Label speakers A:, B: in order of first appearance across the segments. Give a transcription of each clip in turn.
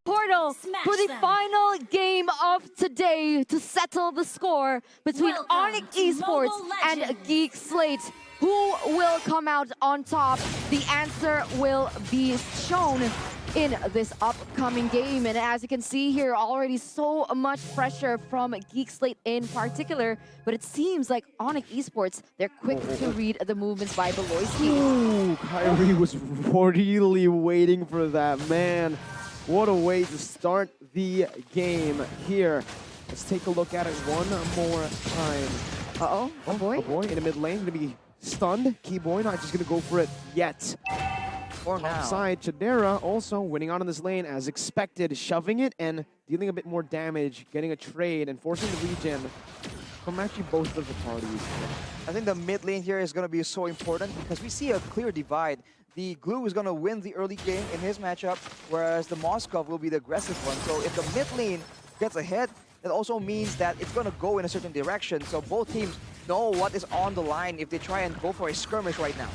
A: portal for the final game of today to settle the score between ONIC Esports and GEEK SLATE. Who will come out on top? The answer will be shown in this upcoming game. And as you can see here, already so much pressure from GEEK SLATE in particular, but it seems like ONIC Esports, they're quick to read the movements by Beloyski.
B: Ooh, Kyrie was really waiting for that, man. What a way to start the game here. Let's take a look at it one more time.
A: Uh-oh,
B: Oh boy in the mid lane, gonna be stunned. Keyboy not just gonna go for it yet.
C: For now.
B: Side, Chidera also winning out on this lane as expected, shoving it and dealing a bit more damage, getting a trade and forcing the regen from actually both of the parties.
C: I think the mid lane here is going to be so important because we see a clear divide. The Glue is going to win the early game in his matchup, whereas the Moskov will be the aggressive one. So if the mid lane gets ahead, that also means that it's going to go in a certain direction. So both teams know what is on the line if they try and go for a skirmish right now.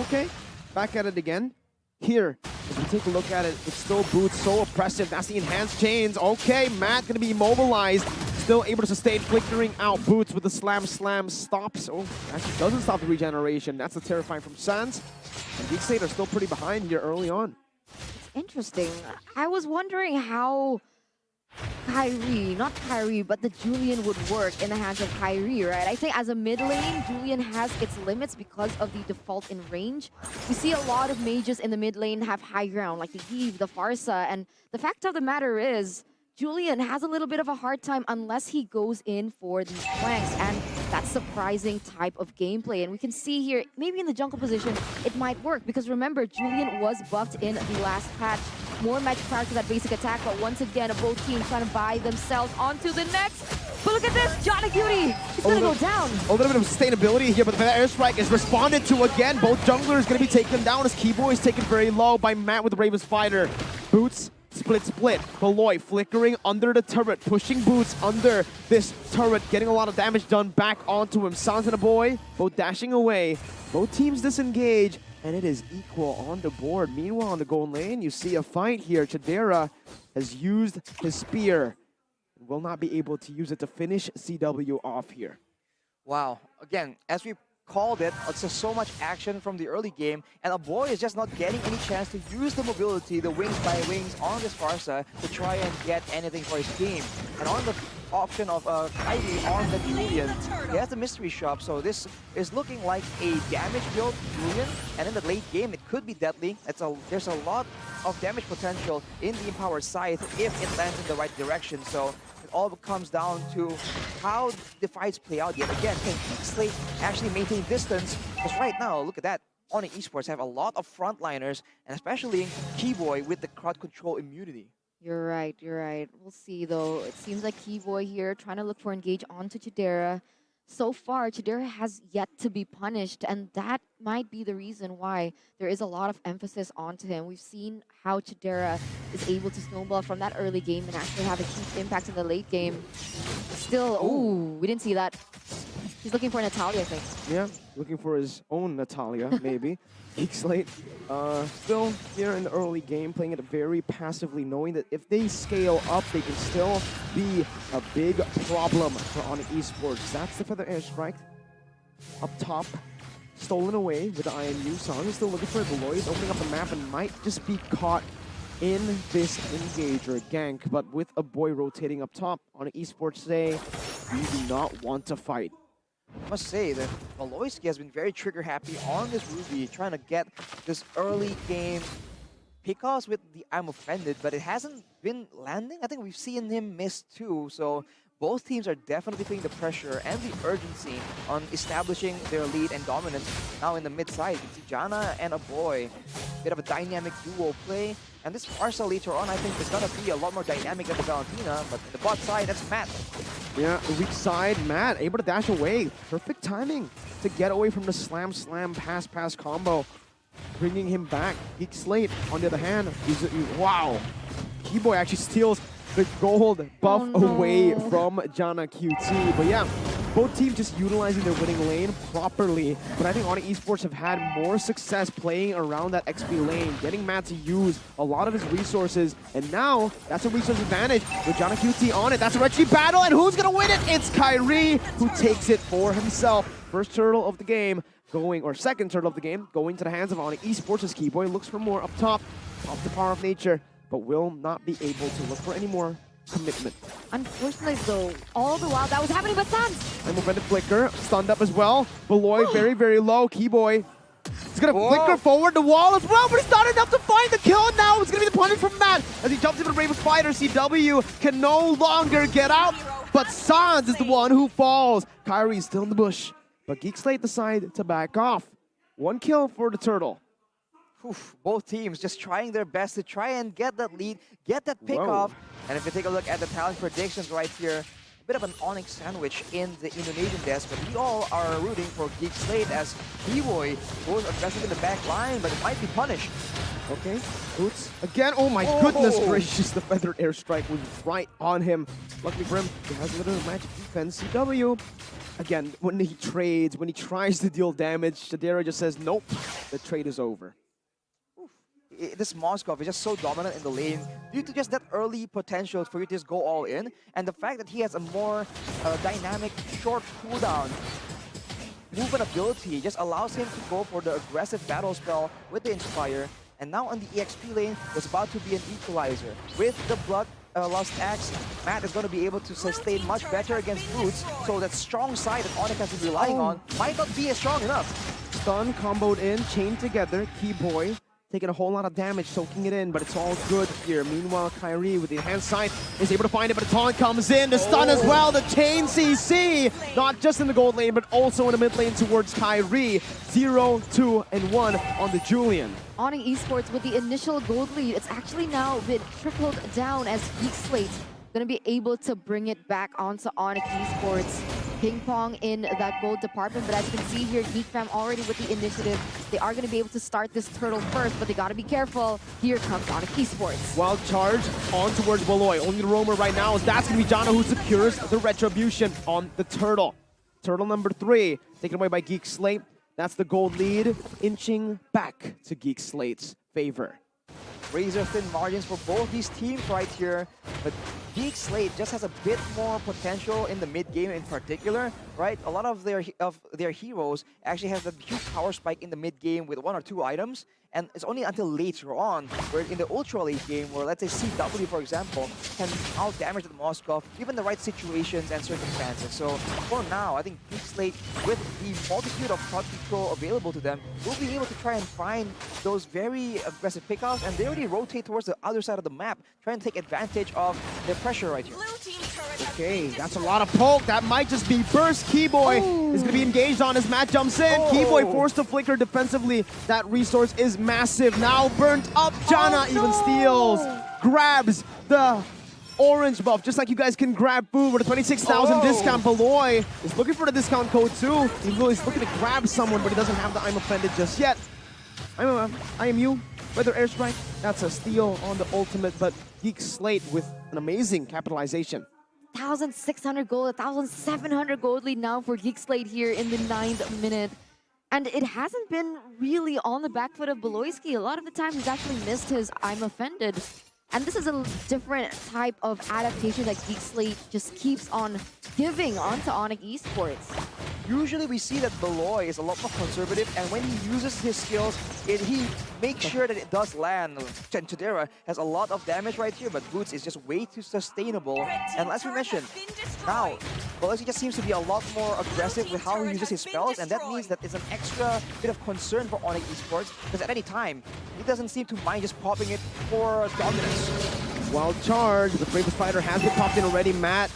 B: Okay, back at it again. Here, as we take a look at it, it's still Boots, so oppressive. That's the enhanced chains. Okay, Matt gonna be immobilized. Still able to sustain, flickering out Boots with the slam stops. Oh, actually doesn't stop the regeneration. That's the terrifying from Sans. And GEEK SLATE are still pretty behind here early on.
A: It's interesting. I was wondering how but the Julian would work in the hands of Kyrie, right? I think as a mid lane, Julian has its limits because of the default in range. We see a lot of mages in the mid lane have high ground, like the Heave, the Farsa, and the fact of the matter is, Julian has a little bit of a hard time unless he goes in for these flanks, and that's surprising type of gameplay. And we can see here, maybe in the jungle position, it might work, because remember, Julian was buffed in the last patch. More magic power to that basic attack, but once again, both teams trying to buy themselves onto the next. But look at this, Johnny Cutie, he's gonna go down.
B: A little bit of sustainability here, but the airstrike is responded to again. Both junglers gonna be taken down as Keyboy is taken very low by Matt with the Raven's Fighter. Boots, split. Beloy flickering under the turret, pushing Boots under this turret, getting a lot of damage done back onto him. Sans and a boy, both dashing away. Both teams disengage, and it is equal on the board. Meanwhile, on the gold lane, you see a fight here. Chidera has used his spear. Will not be able to use it to finish CW off here.
C: Wow. Again, as we called it, it's just so much action from the early game, and a boy is just not getting any chance to use the mobility, the wings by wings on this Farsa to try and get anything for his team. And on the option of Kyrie on the Julian, he has the mystery shop, so this is looking like a damage build Julian, and in the late game it could be deadly. There's a lot of damage potential in the Empowered Scythe if it lands in the right direction, so all comes down to how the fights play out yet again. Can GEEK SLATE actually maintain distance? Because right now, look at that. ONIC Esports have a lot of frontliners, and especially Keyboy with the crowd control immunity.
A: You're right. We'll see though. It seems like Keyboy here trying to look for engage onto Chidera. So far, Chidera has yet to be punished, and that might be the reason why there is a lot of emphasis onto him. We've seen how Chidera is able to snowball from that early game and actually have a huge impact in the late game. Still, ooh, we didn't see that. He's looking for Natalia, I think.
B: Yeah, looking for his own Natalia, maybe. GEEK SLATE still here in the early game, playing it very passively, knowing that if they scale up, they can still be a big problem for ONIC Esports. That's the Feather Airstrike up top, stolen away with the IMU. Song is still looking for the Beloy, opening up the map and might just be caught in this engage or gank. But with a boy rotating up top, ONIC Esports say, we do not want to fight.
C: I must say that Beloyski has been very trigger happy on this Ruby, trying to get this early game pickoffs with the I'm offended, but it hasn't been landing. I think we've seen him miss too, so both teams are definitely feeling the pressure and the urgency on establishing their lead and dominance now in the mid side. You can see Jana and a boy, bit of a dynamic duo play, and this Farsa later on I think is going to be a lot more dynamic than the Valentina, but in the bot side, that's Matt.
B: Yeah, the weak side, Matt able to dash away. Perfect timing to get away from the slam pass combo, bringing him back. GEEK SLATE, on the other hand, wow. Keyboy actually steals the gold buff away from Jana QT. But yeah, both teams just utilizing their winning lane properly. But I think ONIC Esports have had more success playing around that XP lane, getting Matt to use a lot of his resources. And now, that's a resource advantage with Jana QT on it. That's a retreat battle, and who's gonna win it? It's Kyrie who takes it for himself. First turtle of the game going, or second turtle of the game, going to the hands of ONIC Esports as Keyboy looks for more up top the power of nature, but will not be able to look for any more commitment.
A: Unfortunately though, all the while that was happening, but Sans!
B: And movement flicker, stunned up as well. Beloy very, very low. Keyboy is gonna flicker forward the wall as well, but it's not enough to find the kill. Now it's gonna be the punish from Matt as he jumps into the Raven Spider. CW can no longer get out, but Sans is the one who falls. Kyrie's still in the bush, but Geek Slate decide to back off. One kill for the turtle.
C: Oof, both teams just trying their best to try and get that lead, get that pick off. And if you take a look at the talent predictions right here, a bit of an ONIC sandwich in the Indonesian desk, but we all are rooting for Geek Slate as Keyboy goes aggressive in the back line, but it might be punished.
B: Okay, Boots again. Oh my goodness gracious, the feathered airstrike was right on him. Luckily for him, he has a little magic defense. CW, again, when he trades, when he tries to deal damage, Shadera just says, nope, the trade is over.
C: This Moskov is just so dominant in the lane due to just that early potential for you to just go all in, and the fact that he has a more dynamic short cooldown movement ability just allows him to go for the aggressive battle spell with the Inspire. And now on the EXP lane, there's about to be an equalizer. With the Blood Lust Axe, Matt is going to be able to sustain much better against Boots, so that strong side that ONIC has been relying on might not be as strong enough.
B: Stun comboed in, chained together, Keyboy taking a whole lot of damage, soaking it in, but it's all good here. Meanwhile, Kyrie with the enhanced sight is able to find it, but the taunt comes in, the stun as well, the chain CC, not just in the gold lane, but also in the mid lane towards Kyrie. 0, 2, and 1 on the Julian.
A: ONIC Esports with the initial gold lead, it's actually now been trickled down as Geek Slate gonna be able to bring it back onto ONIC Esports. Ping pong in that gold department, but as you can see here, Geek Fam already with the initiative. They are going to be able to start this turtle first, but they got to be careful. Here comes ONIC Esports.
B: Wild charge on towards Beloy. Only the roamer right now is that's going to be Jana who secures the retribution on the turtle. Turtle number 3, taken away by Geek Slate. That's the gold lead, inching back to Geek Slate's favor.
C: Razor-thin margins for both these teams right here, but Geek Slate just has a bit more potential in the mid-game in particular, right? A lot of their heroes actually have a huge power spike in the mid-game with 1 or 2 items, and it's only until later on, where in the ultra late game, where let's say CW, for example, can out-damage the Moskov given the right situations and circumstances. So for now, I think Geek Slate, with the multitude of crowd control available to them, will be able to try and find those very aggressive pickoffs, and they already rotate towards the other side of the map, trying to take advantage of their pressure right here.
B: Okay, that's a lot of poke. That might just be burst. Keyboy is going to be engaged on as Matt jumps in. Keyboy forced to flicker defensively. That resource is massive. Now burnt up. Jana even steals. Grabs the orange buff, just like you guys can grab food with a 26,000 discount. Beloy is looking for the discount code too. He's looking to grab someone, but he doesn't have the I'm offended just yet. I am you. Weather airstrike. That's a steal on the ultimate, but Geek Slate with an amazing capitalization.
A: 1,600 gold, 1,700 gold lead now for Geek Slate here in the 9th minute. And it hasn't been really on the back foot of Beloyski. A lot of the time he's actually missed his I'm offended. And this is a different type of adaptation that Geek Slate just keeps on giving onto ONIC Esports.
C: Usually we see that Beloy is a lot more conservative, and when he uses his skills, he makes sure that it does land. Chidera has a lot of damage right here, but Boots is just way too sustainable. And as we mentioned, now, Beloy just seems to be a lot more aggressive with how he uses his spells, and that means that it's an extra bit of concern for ONIC Esports, because at any time, he doesn't seem to mind just popping it for dominance.
B: Wild charge, the Bravest Fighter has been popped in already. Matt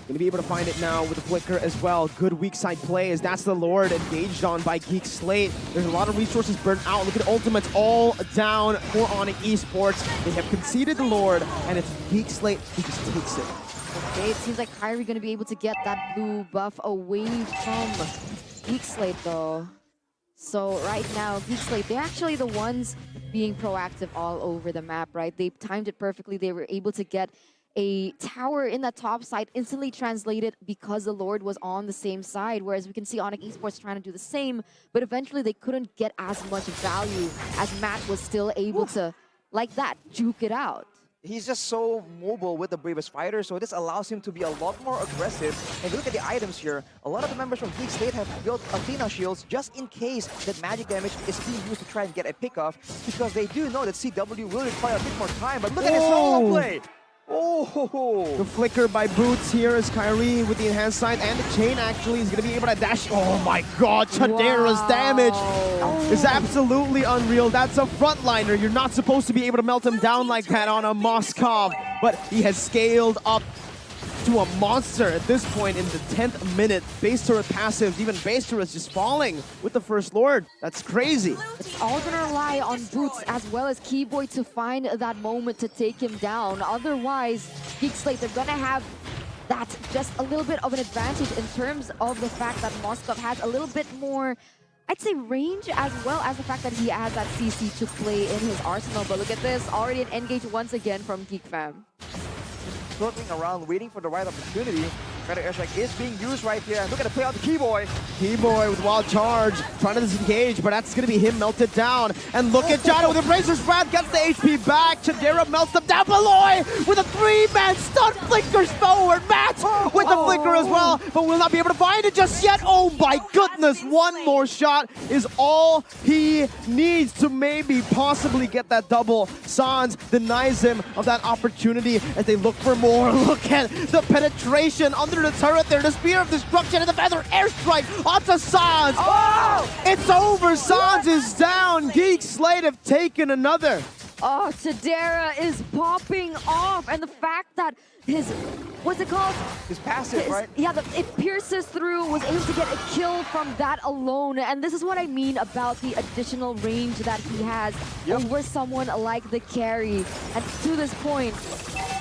B: gonna be able to find it now with the flicker as well. Good weak side play as that's the Lord engaged on by Geek Slate. There's a lot of resources burnt out. Look at ultimates all down for ONIC Esports. They have conceded the Lord, and it's Geek Slate who just takes it.
A: Okay, it seems like Kyrie gonna be able to get that blue buff away from Geek Slate though. So right now, Geek Slate, they're actually the ones being proactive all over the map, right? They timed it perfectly. They were able to get a tower in that top side instantly translated because the Lord was on the same side. Whereas we can see ONIC Esports trying to do the same, but eventually they couldn't get as much value as Matt was still able to, like that, juke it out.
C: He's just so mobile with the Bravest Fighter, so this allows him to be a lot more aggressive. And if you look at the items here, a lot of the members from GEEK SLATE have built Athena shields just in case that magic damage is being used to try and get a pick-off, because they do know that CW will require a bit more time. But look at his solo play! Oh!
B: The flicker by Boots here is Kyrie with the enhanced sight, and the chain actually is going to be able to dash. Oh my god, Chadera's damage is absolutely unreal. That's a frontliner. You're not supposed to be able to melt him down like that on a Moskov, but he has scaled up to a monster at this point in the 10th minute. Base turret passives, even base turrets just falling with the First Lord. That's crazy.
A: It's all gonna rely on Boots as well as Keyboy to find that moment to take him down. Otherwise, GEEK SLATE, they're gonna have that just a little bit of an advantage in terms of the fact that Moskov has a little bit more, I'd say, range, as well as the fact that he has that CC to play in his arsenal. But look at this, already an engage once again from Geek Fam.
C: Floating around, waiting for the right opportunity. Better airstrike is being used right here. And look at the play out the Keyboy.
B: Keyboy with wild charge, trying to disengage, but that's going to be him melted down. And look at Jado with a Razor's Wrath, gets the HP back. Chadera melts them down. Beloy with a 3-man stun, flickers forward. Matt with the flicker as well, but will not be able to find it just yet. Oh my goodness, one more shot is all he needs to maybe possibly get that double. Sans denies him of that opportunity as they look for more. Look at the penetration under the turret there, the Spear of Destruction and the Feather Airstrike onto Sans. Oh! It's over, Sans is down. GEEK SLATE have taken another.
A: Oh, Chadera is popping off, and the fact that his, what's it called?
C: His passive, right?
A: Yeah, it pierces through, was able to get a kill from that alone, and this is what I mean about the additional range that he has over someone like the carry. And to this point,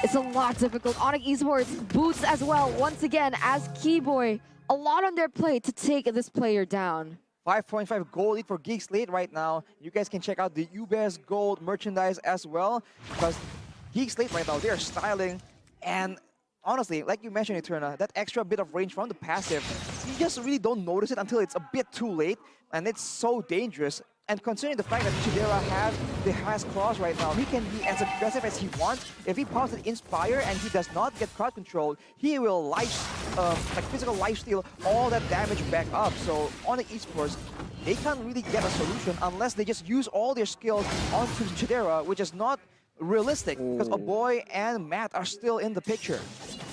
A: it's a lot difficult. ONIC Esports, Boots as well, once again, as Keyboy, a lot on their plate to take this player down.
C: 5.5 gold lead for GEEK SLATE right now. You guys can check out the UBS Gold merchandise as well, because GEEK SLATE right now, they are styling. And honestly, like you mentioned, Eterna, that extra bit of range from the passive, you just really don't notice it until it's a bit too late, and it's so dangerous. And considering the fact that Chadera has the highest claws right now, he can be as aggressive as he wants. If he pops an Inspire and he does not get crowd control, he will like physical lifesteal all that damage back up. So ONIC Esports, they can't really get a solution unless they just use all their skills onto Chadera, which is not realistic because Aboy and Matt are still in the picture.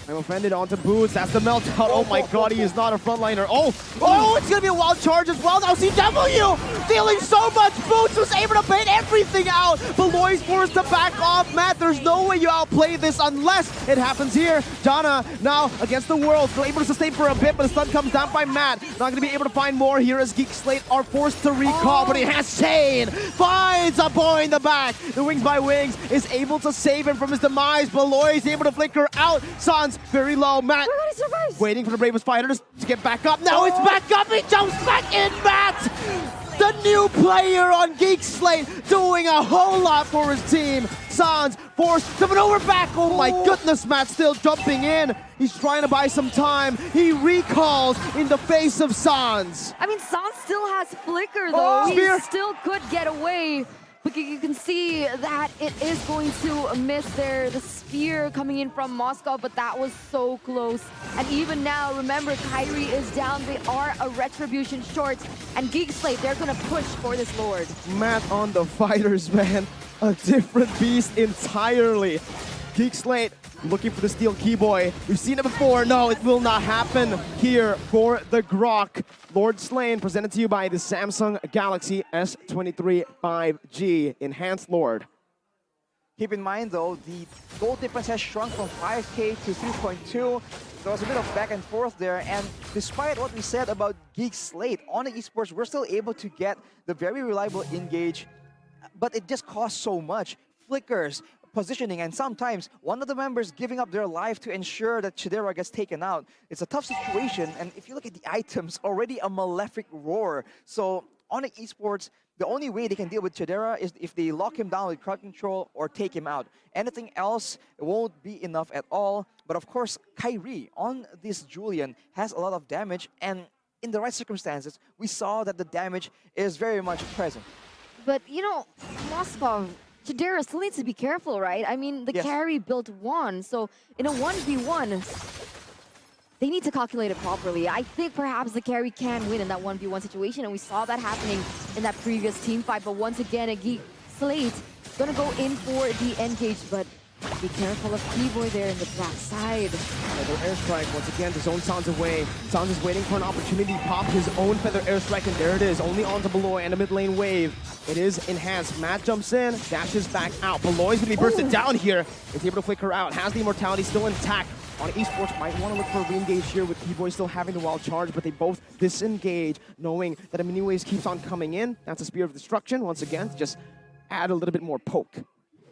B: I'm offended onto Boots. That's the meltdown. Oh my god, he is not a frontliner. Oh, it's going to be a wild charge as well. Now CW dealing so much. Boots was able to bait everything out. Beloy's forced to back off. Matt, there's no way you outplay this unless it happens here. Jana now against the world. Still able to sustain for a bit, but the stun comes down by Matt. Not going to be able to find more here as GEEK SLATE are forced to recall, but he has Shane. Finds a boy in the back. The Wings by Wings is able to save him from his demise. Beloy is able to flicker out. Sans very low. Matt waiting for the Bravest Fighter to get back up. Now it's back up. He jumps back in. Matt, the new player on GEEK SLATE, doing a whole lot for his team. Sans forced to maneuver back. Oh my goodness, Matt still jumping in. He's trying to buy some time. He recalls in the face of Sans.
A: I mean, Sans still has Flicker though. He still could get away. But you can see that it is going to miss there. The spear coming in from Moscow, but that was so close. And even now, remember, Kyrie is down. They are a retribution short. And GEEK SLATE, they're going to push for this Lord.
B: Matt on the fighters, man. A different beast entirely. GEEK SLATE looking for the steal Keyboy. We've seen it before. No, it will not happen here for the Grok. Lord Slain presented to you by the Samsung Galaxy S23 5G. Enhanced Lord.
C: Keep in mind though, the gold difference has shrunk from 5K to 3.2. There was a bit of back and forth there, and despite what we said about GEEK SLATE, ONIC Esports were still able to get the very reliable engage, but it just costs so much. Flickers, positioning, and sometimes one of the members giving up their life to ensure that Chadera gets taken out. It's a tough situation, and if you look at the items, already a Malefic Roar. So ONIC Esports, the only way they can deal with Chidera is if they lock him down with crowd control or take him out. Anything else won't be enough at all. But of course, Kyrie on this Julian has a lot of damage, and in the right circumstances, we saw that the damage is very much present.
A: But, you know, Moskov, Chidera still needs to be careful, right? I mean, the
C: Yes.
A: carry built 1, so in a 1v1, they need to calculate it properly. I think perhaps the carry can win in that 1v1 situation, and we saw that happening in that previous team fight. But once again, a GEEK SLATE gonna go in for the engage, but be careful of T-Boy there in the backside.
B: Feather airstrike, once again, to zone Sounds away. Sounds is waiting for an opportunity to pop his own Feather airstrike, and there it is, only onto Beloy and a mid lane wave. It is enhanced. Matt jumps in, dashes back out. Beloy's gonna be bursted down here. Is able to flicker out, has the immortality still intact. ONIC Esports might want to look for a re-engage here with T-Boy still having the wild charge, but they both disengage, knowing that a mini waves keeps on coming in. That's a Spear of Destruction, once again, to just add a little bit more poke.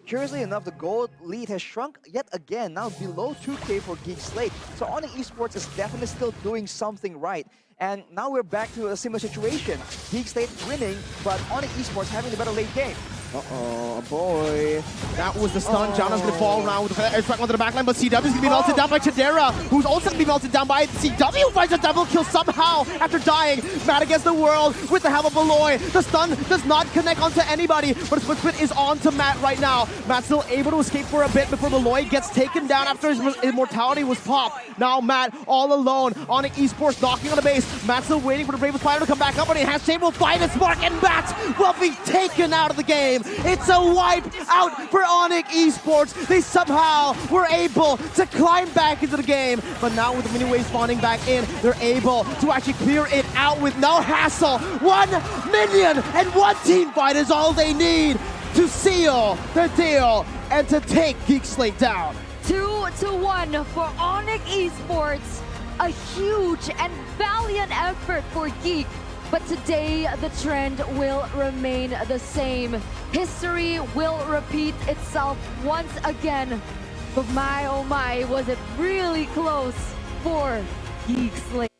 C: Curiously enough, the gold lead has shrunk yet again, now below 2K for GEEK SLATE. So ONIC Esports is definitely still doing something right. And now we're back to a similar situation. GEEK SLATE winning, but ONIC Esports having the better late game.
B: Uh-oh, boy. That was the stun. Jana's gonna fall around with the airstrike onto the backline, but CW's gonna be melted down by Chidera, who's also gonna be melted down by CW, finds a double kill somehow after dying. Mad against the world with the help of Beloy. The stun does not connect onto anybody, but Split is on to Matt right now. Matt's still able to escape for a bit before Beloy gets taken down after his immortality was popped. Now Matt all alone. ONIC Esports knocking on the base. Matt's still waiting for the Bravest Fire to come back up, but he has Shane will find his mark, and Matt will be taken out of the game. It's a wipe out for ONIC Esports. They somehow were able to climb back into the game, but now with the mini waves spawning back in, they're able to actually clear it out with no hassle. 1 minion and 1 team fight is all they need to seal the deal and to take GEEK SLATE down.
A: 2-1 for ONIC Esports. A huge and valiant effort for GEEK. But today, the trend will remain the same. History will repeat itself once again. But my, oh my, was it really close for GEEK SLATE.